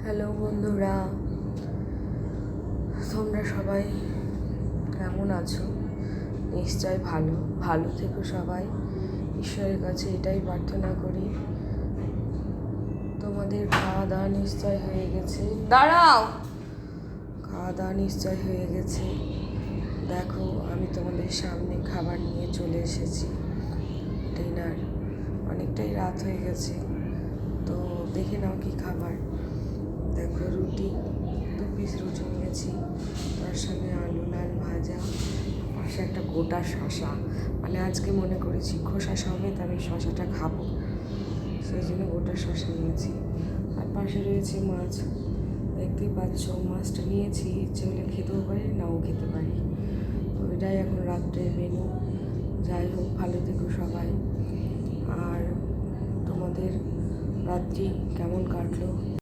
Hello বন্ধুরা, তোমরা সবাই কেমন আছো? নিশ্চয় ভালো ভালো থেকো সবাই। ঈশ্বরের কাছে এটাই প্রার্থনা করি। তোমাদের খাওয়া দাওয়া নিশ্চয় হয়ে গেছে। দাঁড়াও, খাওয়া দাওয়া নিশ্চয় হয়ে গেছে। দেখো, আমি তোমাদের সামনে খাবার নিয়ে চলে এসেছি। ডিনার অনেকটাই রাত হয়ে গেছে, তো দেখে নাও কি খাবার। দেখো, রুটি 2 পিস রুটি নিয়েছি, তার সঙ্গে আলু লাল ভাজা, পাশে একটা গোটা শশা। মানে আজকে মনে করেছি খোসা সমেত আমি শশাটা খাবো, সেই জন্য গোটা শশা নিয়েছি। আর পাশে রয়েছে মাছ, দেখতেই পাচ্ছ। মাছটা নিয়েছি, ইচ্ছে হলে খেতেও পারি, নাও খেতে পারি। তো এটাই এখন রাত্রের মেনু। যাই হোক, ভালো থেকো সবাই। আর তোমাদের রাত্রি কেমন কাটলো?